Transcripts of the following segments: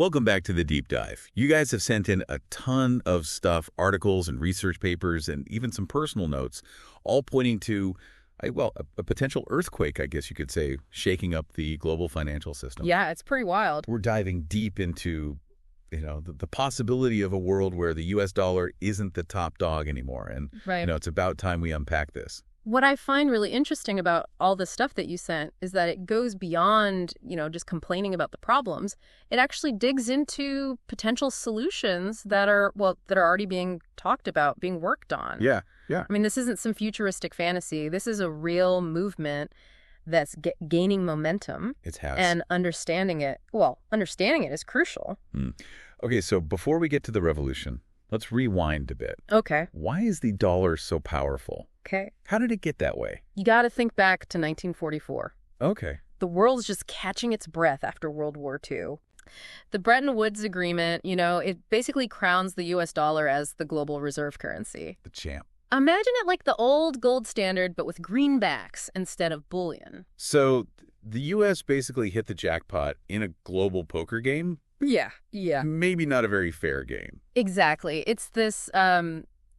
Welcome back to the Deep Dive. You guys have sent in a ton of stuff, articles and research papers, and even some personal notes, all pointing to, a potential earthquake, I guess you could say, shaking up the global financial system. Yeah, it's pretty wild. We're diving deep into, the possibility of a world where the U.S. dollar isn't the top dog anymore. And, Right. It's about time we unpack this. What I find really interesting about all the stuff that you sent is that it goes beyond, just complaining about the problems. It actually digs into potential solutions that are already being talked about, being worked on. Yeah. I mean, this isn't some futuristic fantasy. This is a real movement that's gaining momentum. It has. And understanding it is crucial. Okay, so before we get to the revolution, let's rewind a bit. Okay. Why is the dollar so powerful? Okay. How did it get that way? You got to think back to 1944. Okay. The world's just catching its breath after World War II. The Bretton Woods Agreement, it basically crowns the U.S. dollar as the global reserve currency. The champ. Imagine it like the old gold standard, but with greenbacks instead of bullion. So the U.S. basically hit the jackpot in a global poker game? Yeah. Maybe not a very fair game. Exactly. It's this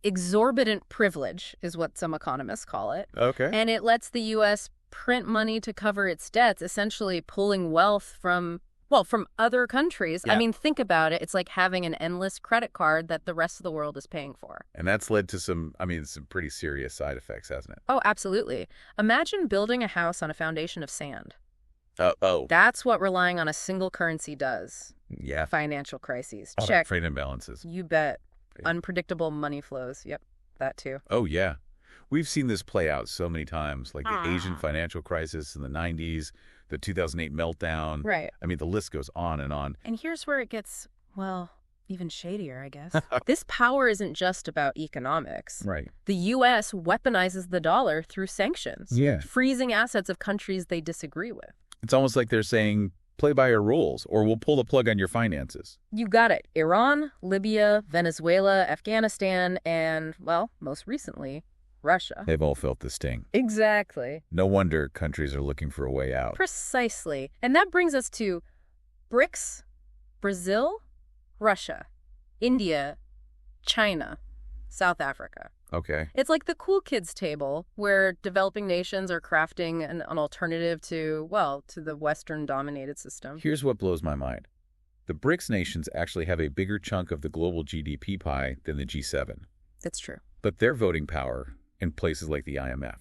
exorbitant privilege is what some economists call it. Okay. And it lets the U.S. print money to cover its debts, essentially pulling wealth from other countries. Yeah. I mean, think about it. It's like having an endless credit card that the rest of the world is paying for. And that's led to some pretty serious side effects, hasn't it? Oh, absolutely. Imagine building a house on a foundation of sand. Oh. That's what relying on a single currency does. Yeah. Financial crises. Oh, Check. trade imbalances. You bet. Yeah. Unpredictable money flows. Yep, that too. Oh, yeah. We've seen this play out so many times, like the Asian financial crisis in the 90s, the 2008 meltdown. Right. I mean, the list goes on and on. And here's where it gets, even shadier, I guess. This power isn't just about economics. Right. The U.S. weaponizes the dollar through sanctions, Yeah. freezing assets of countries they disagree with. It's almost like they're saying, play by our rules, or we'll pull the plug on your finances. You got it. Iran, Libya, Venezuela, Afghanistan, and, most recently, Russia. They've all felt the sting. Exactly. No wonder countries are looking for a way out. Precisely. And that brings us to BRICS, Brazil, Russia, India, China, South Africa. Okay. It's like the cool kids table where developing nations are crafting an alternative to the Western-dominated system. Here's what blows my mind. The BRICS nations actually have a bigger chunk of the global GDP pie than the G7. That's true. But their voting power in places like the IMF,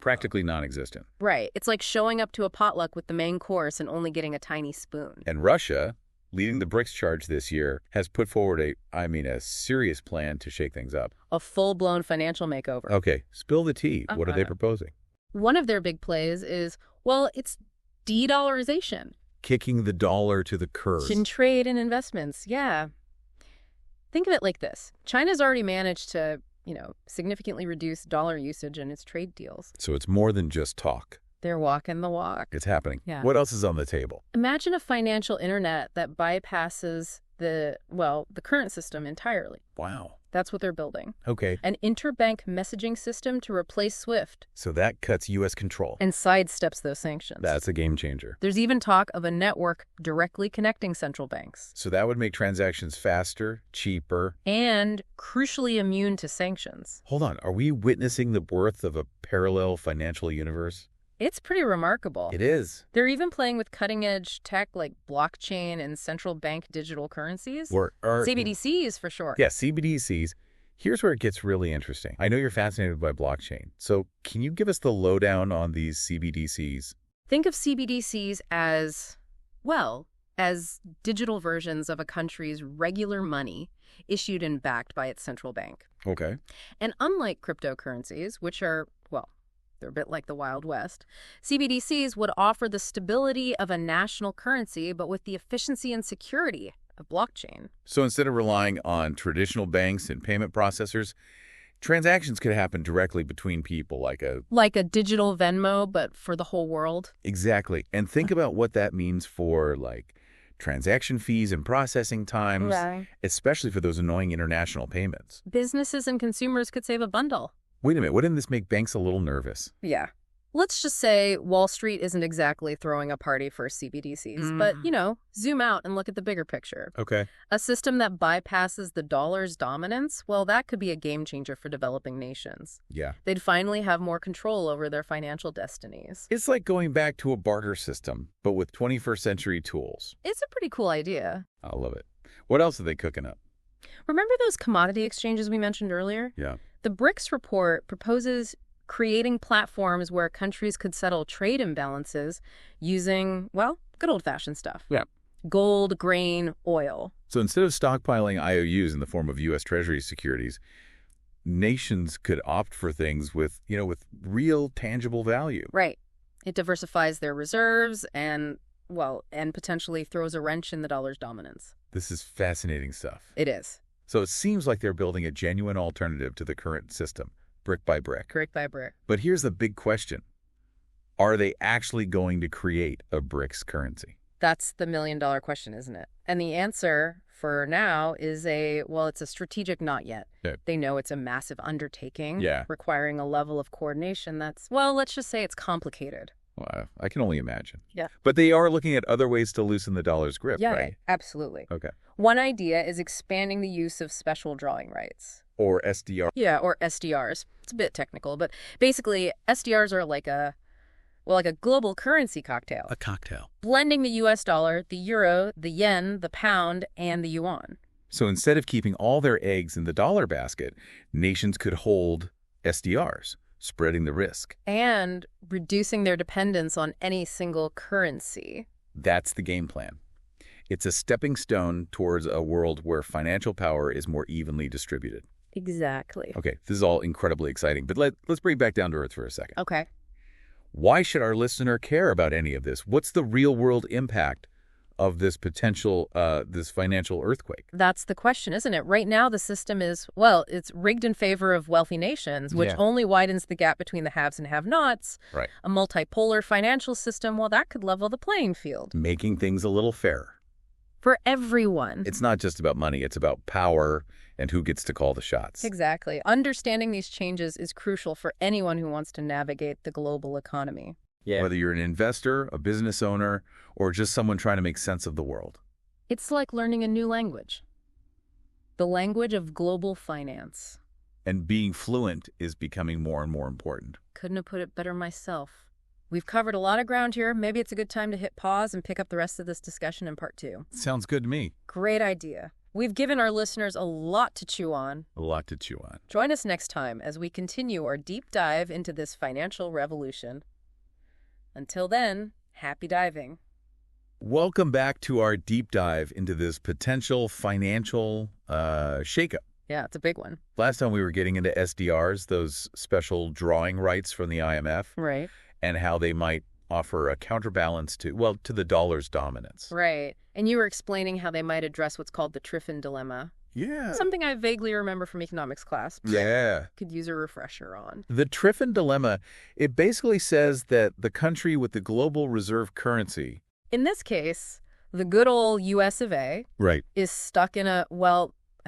practically non-existent. Right. It's like showing up to a potluck with the main course and only getting a tiny spoon. And Russia, leading the BRICS charge this year, has put forward a serious plan to shake things up. A full-blown financial makeover. Okay, spill the tea. What are they proposing? One of their big plays is, it's de-dollarization. Kicking the dollar to the curb. In trade and investments, yeah. Think of it like this. China's already managed to, significantly reduce dollar usage in its trade deals. So it's more than just talk. They're walking the walk. It's happening. Yeah. What else is on the table? Imagine a financial internet that bypasses the current system entirely. Wow. That's what they're building. Okay. An interbank messaging system to replace SWIFT. So that cuts U.S. control. And sidesteps those sanctions. That's a game changer. There's even talk of a network directly connecting central banks. So that would make transactions faster, cheaper. And crucially immune to sanctions. Hold on. Are we witnessing the birth of a parallel financial universe? It's pretty remarkable. It is. They're even playing with cutting-edge tech like blockchain and central bank digital currencies. Or CBDCs, for short. Yeah, CBDCs. Here's where it gets really interesting. I know you're fascinated by blockchain. So can you give us the lowdown on these CBDCs? Think of CBDCs as digital versions of a country's regular money issued and backed by its central bank. Okay. And unlike cryptocurrencies, which are, they're a bit like the Wild West, CBDCs would offer the stability of a national currency, but with the efficiency and security of blockchain. So instead of relying on traditional banks and payment processors, transactions could happen directly between people like a digital Venmo, but for the whole world. Exactly. And think about what that means for transaction fees and processing times, Right. especially for those annoying international payments. Businesses and consumers could save a bundle. Wait a minute, wouldn't this make banks a little nervous? Yeah. Let's just say Wall Street isn't exactly throwing a party for CBDCs, but, zoom out and look at the bigger picture. Okay. A system that bypasses the dollar's dominance, well, that could be a game changer for developing nations. Yeah. They'd finally have more control over their financial destinies. It's like going back to a barter system, but with 21st century tools. It's a pretty cool idea. I love it. What else are they cooking up? Remember those commodity exchanges we mentioned earlier? Yeah. The BRICS report proposes creating platforms where countries could settle trade imbalances using, well, good old-fashioned stuff. Yeah. Gold, grain, oil. So instead of stockpiling IOUs in the form of U.S. Treasury securities, nations could opt for things with real tangible value. Right. It diversifies their reserves and potentially throws a wrench in the dollar's dominance. This is fascinating stuff. It is. So it seems like they're building a genuine alternative to the current system, brick by brick. Brick by brick. But here's the big question. Are they actually going to create a BRICS currency? That's the million-dollar question, isn't it? And the answer for now is it's a strategic not yet. Yeah. They know it's a massive undertaking, requiring a level of coordination that's, let's just say it's complicated. Well, I can only imagine. Yeah. But they are looking at other ways to loosen the dollar's grip, right? Yeah, absolutely. Okay. One idea is expanding the use of special drawing rights. Or SDR. Yeah, or SDRs. It's a bit technical, but basically SDRs are like a global currency cocktail. A cocktail. Blending the US dollar, the euro, the yen, the pound, and the yuan. So instead of keeping all their eggs in the dollar basket, nations could hold SDRs, spreading the risk. And reducing their dependence on any single currency. That's the game plan. It's a stepping stone towards a world where financial power is more evenly distributed. Exactly. Okay, this is all incredibly exciting, but let's bring it back down to earth for a second. Okay. Why should our listener care about any of this? What's the real-world impact of this potential, this financial earthquake? That's the question, isn't it? Right now, the system is, it's rigged in favor of wealthy nations, which only widens the gap between the haves and have-nots. Right. A multipolar financial system, that could level the playing field. Making things a little fairer. For everyone. It's not just about money. It's about power and who gets to call the shots. Exactly. Understanding these changes is crucial for anyone who wants to navigate the global economy. Yeah. Whether you're an investor, a business owner, or just someone trying to make sense of the world. It's like learning a new language. The language of global finance. And being fluent is becoming more and more important. Couldn't have put it better myself. We've covered a lot of ground here. Maybe it's a good time to hit pause and pick up the rest of this discussion in part 2. Sounds good to me. Great idea. We've given our listeners a lot to chew on. A lot to chew on. Join us next time as we continue our deep dive into this financial revolution. Until then, happy diving. Welcome back to our deep dive into this potential financial shakeup. Yeah, it's a big one. Last time we were getting into SDRs, those special drawing rights from the IMF. Right. And how they might offer a counterbalance to the dollar's dominance. Right. And you were explaining how they might address what's called the Triffin dilemma. Yeah. Something I vaguely remember from economics class. Yeah. Could use a refresher on. The Triffin dilemma, it basically says that the country with the global reserve currency, in this case, the good old US of A, right, is stuck in a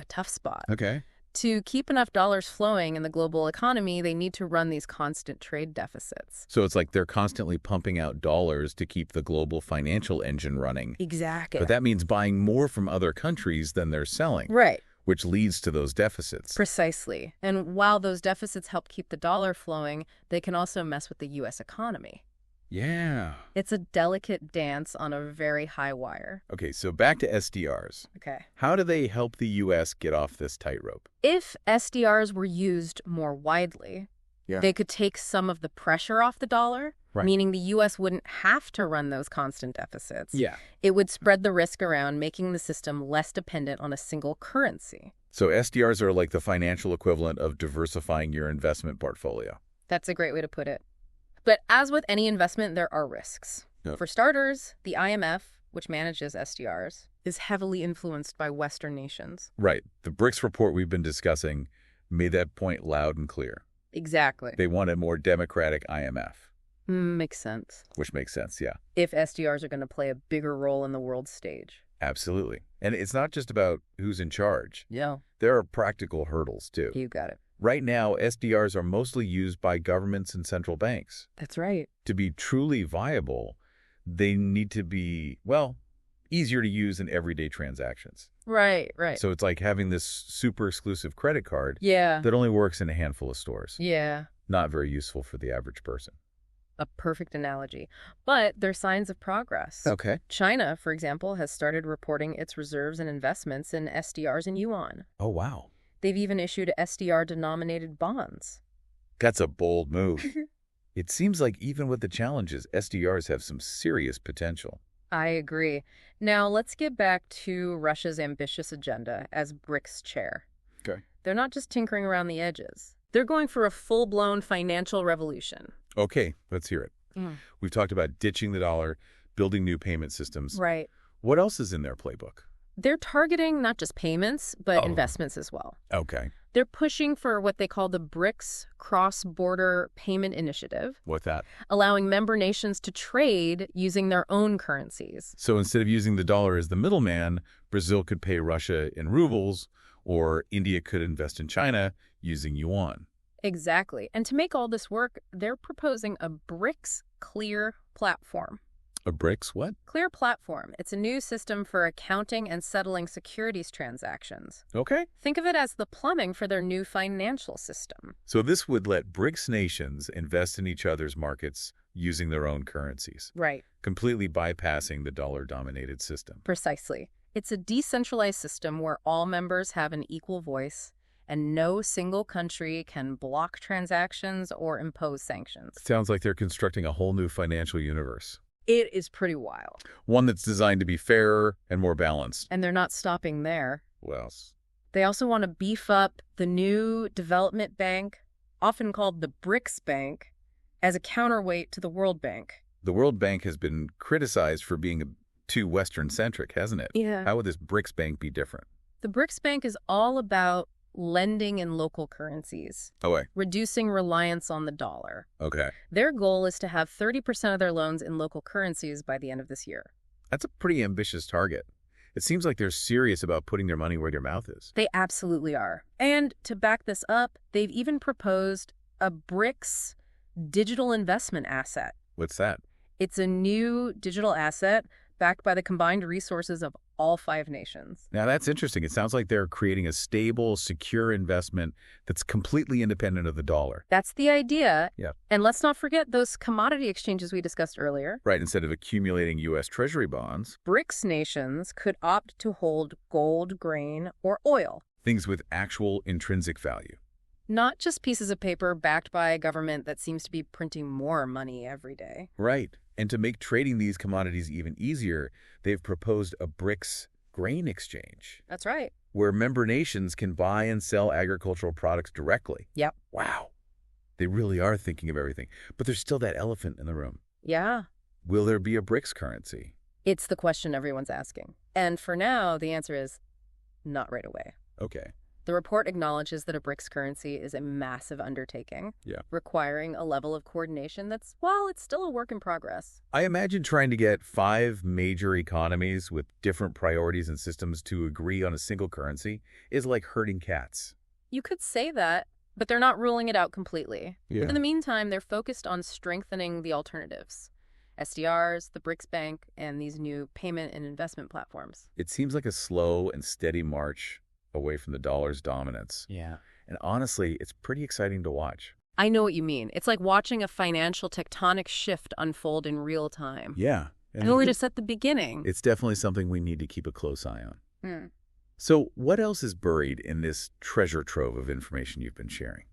tough spot. Okay. To keep enough dollars flowing in the global economy, they need to run these constant trade deficits. So it's like they're constantly pumping out dollars to keep the global financial engine running. Exactly. But that means buying more from other countries than they're selling. Right. Which leads to those deficits. Precisely. And while those deficits help keep the dollar flowing, they can also mess with the U.S. economy. Yeah. It's a delicate dance on a very high wire. Okay, so back to SDRs. Okay. How do they help the U.S. get off this tightrope? If SDRs were used more widely, they could take some of the pressure off the dollar, meaning the U.S. wouldn't have to run those constant deficits. Yeah. It would spread the risk around, making the system less dependent on a single currency. So SDRs are like the financial equivalent of diversifying your investment portfolio. That's a great way to put it. But as with any investment, there are risks. Yep. For starters, the IMF, which manages SDRs, is heavily influenced by Western nations. Right. The BRICS report we've been discussing made that point loud and clear. Exactly. They want a more democratic IMF. Makes sense. Which makes sense, yeah. If SDRs are going to play a bigger role in the world stage. Absolutely. And it's not just about who's in charge. Yeah. There are practical hurdles, too. You got it. Right now, SDRs are mostly used by governments and central banks. That's right. To be truly viable, they need to be, well, easier to use in everyday transactions. Right. So it's like having this super exclusive credit card Yeah. that only works in a handful of stores. Yeah. Not very useful for the average person. A perfect analogy. But there's signs of progress. Okay. China, for example, has started reporting its reserves and investments in SDRs and yuan. Oh, wow. They've even issued SDR-denominated bonds. That's a bold move. It seems like even with the challenges, SDRs have some serious potential. I agree. Now, let's get back to Russia's ambitious agenda as BRICS chair. Okay. They're not just tinkering around the edges. They're going for a full-blown financial revolution. Okay, let's hear it. We've talked about ditching the dollar, building new payment systems. Right. What else is in their playbook? They're targeting not just payments, but investments as well. Okay. They're pushing for what they call the BRICS Cross-Border Payment Initiative, What's that? allowing member nations to trade using their own currencies. So instead of using the dollar as the middleman, Brazil could pay Russia in rubles, or India could invest in China using yuan. Exactly. And to make all this work, they're proposing a BRICS Clear platform. A BRICS what? Clear platform. It's a new system for accounting and settling securities transactions. Okay. Think of it as the plumbing for their new financial system. So this would let BRICS nations invest in each other's markets using their own currencies, Right. completely bypassing the dollar-dominated system. Precisely. It's a decentralized system where all members have an equal voice, and no single country can block transactions or impose sanctions. Sounds like they're constructing a whole new financial universe. It is pretty wild. One that's designed to be fairer and more balanced. And they're not stopping there. Well, They also want to beef up the new development bank, often called the BRICS Bank, as a counterweight to the World Bank. the World Bank has been criticized for being too Western-centric, hasn't it? Yeah. How would this BRICS Bank be different? The BRICS Bank is all about lending in local currencies, Oh, wait. reducing reliance on the dollar. Okay. Their goal is to have 30% of their loans in local currencies by the end of this year. That's a pretty ambitious target. It seems like they're serious about putting their money where their mouth is. They absolutely are. And to back this up, they've even proposed a BRICS digital investment asset. What's that? It's a new digital asset backed by the combined resources of all 5 nations. Now, that's interesting. It sounds like they're creating a stable, secure investment that's completely independent of the dollar. That's the idea. Yeah. And let's not forget those commodity exchanges we discussed earlier. Right. Instead of accumulating U.S. Treasury bonds, BRICS nations could opt to hold gold, grain, or oil. things with actual intrinsic value. Not just pieces of paper backed by a government that seems to be printing more money every day. Right. And to make trading these commodities even easier, they've proposed a BRICS grain exchange, That's right. where member nations can buy and sell agricultural products directly. Yep. Wow. They really are thinking of everything. But there's still that elephant in the room. Yeah. Will there be a BRICS currency? It's the question everyone's asking. And for now, the answer is not right away. Okay. The report acknowledges that a BRICS currency is a massive undertaking, Yeah. requiring a level of coordination that's, well, it's still a work in progress. I imagine trying to get 5 major economies with different priorities and systems to agree on a single currency is like herding cats. You could say that, but they're not ruling it out completely. Yeah. In the meantime, they're focused on strengthening the alternatives. SDRs, the BRICS Bank, and these new payment and investment platforms. It seems like a slow and steady march away from the dollar's dominance. Yeah. And honestly, it's pretty exciting to watch. I know what you mean. It's like watching a financial tectonic shift unfold in real time. Yeah. And we're just at the beginning. It's definitely something we need to keep a close eye on. Hmm. So what else is buried in this treasure trove of information you've been sharing?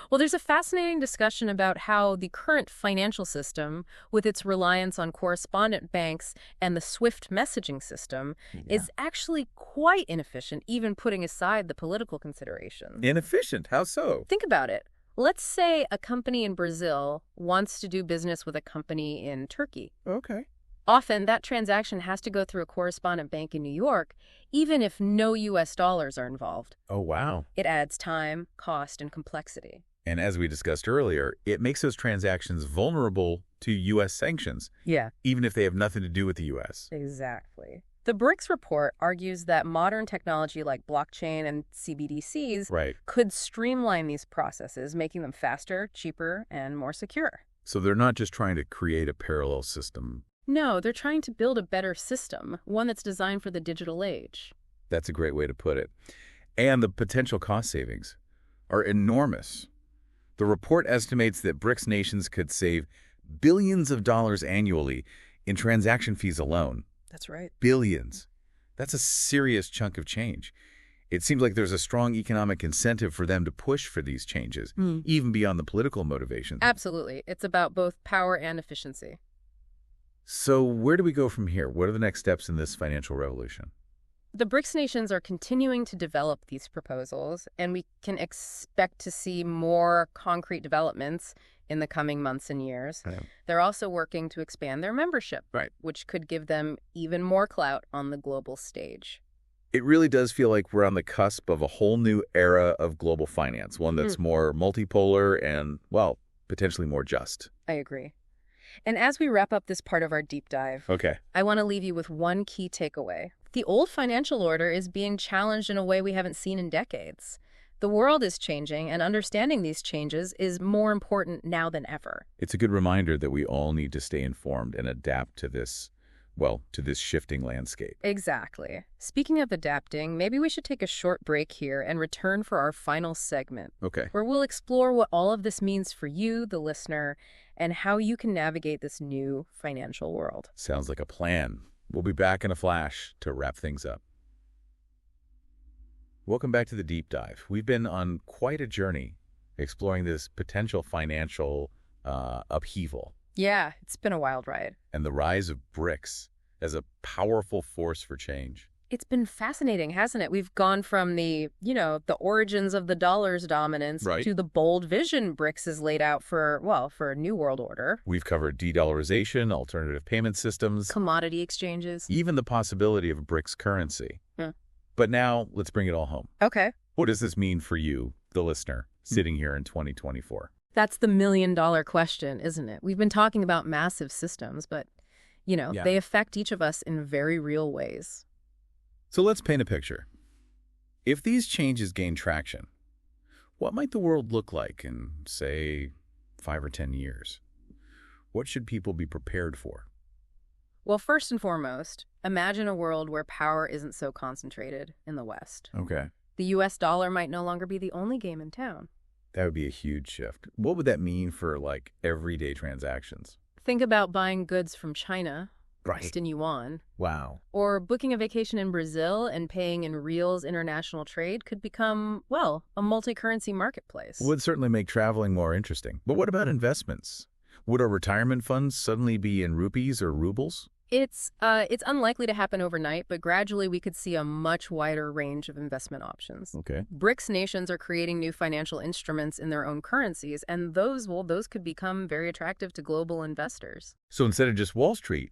Well, there's a fascinating discussion about how the current financial system, with its reliance on correspondent banks and the SWIFT messaging system, is actually quite inefficient, even putting aside the political considerations. Inefficient? How so? Think about it. Let's say a company in Brazil wants to do business with a company in Turkey. Okay. Often, that transaction has to go through a correspondent bank in New York, even if no U.S. dollars are involved. Oh, wow. It adds time, cost, and complexity. And as we discussed earlier, it makes those transactions vulnerable to U.S. sanctions, Yeah. even if they have nothing to do with the U.S. Exactly. The BRICS report argues that modern technology like blockchain and CBDCs Right. could streamline these processes, making them faster, cheaper, and more secure. So they're not just trying to create a parallel system. No, they're trying to build a better system, one that's designed for the digital age. That's a great way to put it. And the potential cost savings are enormous. The report estimates that BRICS nations could save billions of dollars annually in transaction fees alone. That's right. Billions. That's a serious chunk of change. It seems like there's a strong economic incentive for them to push for these changes, even beyond the political motivations. Absolutely. It's about both power and efficiency. So where do we go from here? What are the next steps in this financial revolution? The BRICS nations are continuing to develop these proposals, and we can expect to see more concrete developments in the coming months and years. Right. They're also working to expand their membership, Right. which could give them even more clout on the global stage. It really does feel like we're on the cusp of a whole new era of global finance, one that's more multipolar and, well, potentially more just. I agree. And as we wrap up this part of our deep dive, Okay. I want to leave you with one key takeaway. The old financial order is being challenged in a way we haven't seen in decades. The world is changing, and understanding these changes is more important now than ever. It's a good reminder that we all need to stay informed and adapt to this, well, to this shifting landscape. Exactly. Speaking of adapting, maybe we should take a short break here and return for our final segment, Okay. where we'll explore what all of this means for you, the listener, and how you can navigate this new financial world. Sounds like a plan. We'll be back in a flash to wrap things up. Welcome back to the Deep Dive. We've been on quite a journey exploring this potential financial upheaval Yeah, it's been a wild ride. and the rise of BRICS as a powerful force for change. It's been fascinating, hasn't it? We've gone from the origins of the dollar's dominance Right. to the bold vision BRICS has laid out for a new world order. We've covered de-dollarization, alternative payment systems, Commodity exchanges. even the possibility of a BRICS currency. Yeah. But now, let's bring it all home. Okay. What does this mean for you, the listener, sitting here in 2024? That's the million-dollar question, isn't it? We've been talking about massive systems, but, Yeah. they affect each of us in very real ways. So let's paint a picture. If these changes gain traction, what might the world look like in, say, 5 or 10 years? What should people be prepared for? Well, first and foremost, imagine a world where power isn't so concentrated in the West. Okay. The U.S. dollar might no longer be the only game in town. That would be a huge shift. What would that mean for, like, everyday transactions? Think about buying goods from China, Right. just in yuan, Wow. or booking a vacation in Brazil and paying in reals. International trade could become, a multi-currency marketplace. Would certainly make traveling more interesting. But what about investments? Would our retirement funds suddenly be in rupees or rubles? It's unlikely to happen overnight, but gradually we could see a much wider range of investment options. Okay. BRICS nations are creating new financial instruments in their own currencies, and those could become very attractive to global investors. So instead of just Wall Street,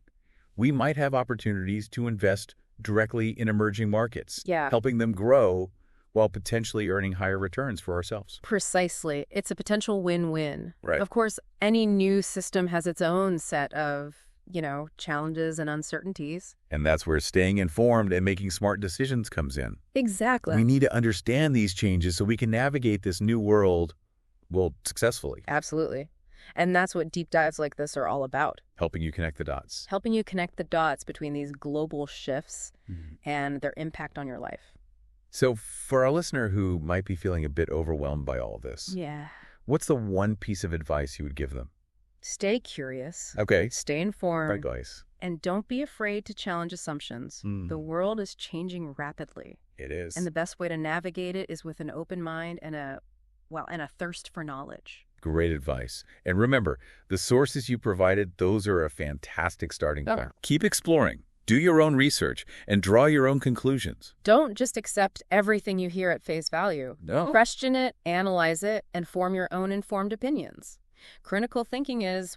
we might have opportunities to invest directly in emerging markets, Yeah. helping them grow while potentially earning higher returns for ourselves. Precisely. It's a potential win-win. Right. Of course, any new system has its own set of, challenges and uncertainties. And that's where staying informed and making smart decisions comes in. Exactly. We need to understand these changes so we can navigate this new world, successfully, Absolutely. And that's what deep dives like this are all about. helping you connect the dots. Helping you connect the dots between these global shifts and their impact on your life. So for our listener who might be feeling a bit overwhelmed by all this, Yeah. what's the one piece of advice you would give them? Stay curious. Okay. Stay informed. Right, guys. And don't be afraid to challenge assumptions. The world is changing rapidly. It is. And the best way to navigate it is with an open mind and a thirst for knowledge. Great advice. And remember, the sources you provided, those are a fantastic starting point. Keep exploring, do your own research, and draw your own conclusions. Don't just accept everything you hear at face value. No. Question it, analyze it, and form your own informed opinions. Critical thinking is,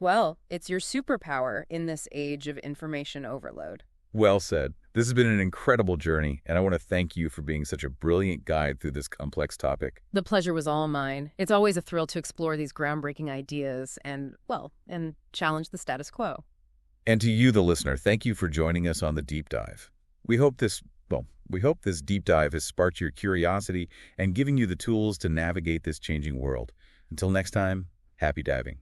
it's your superpower in this age of information overload. Well said. This has been an incredible journey, and I want to thank you for being such a brilliant guide through this complex topic. The pleasure was all mine. It's always a thrill to explore these groundbreaking ideas and challenge the status quo. And to you, the listener, thank you for joining us on the Deep Dive. We hope this deep dive has sparked your curiosity and giving you the tools to navigate this changing world. Until next time, happy diving.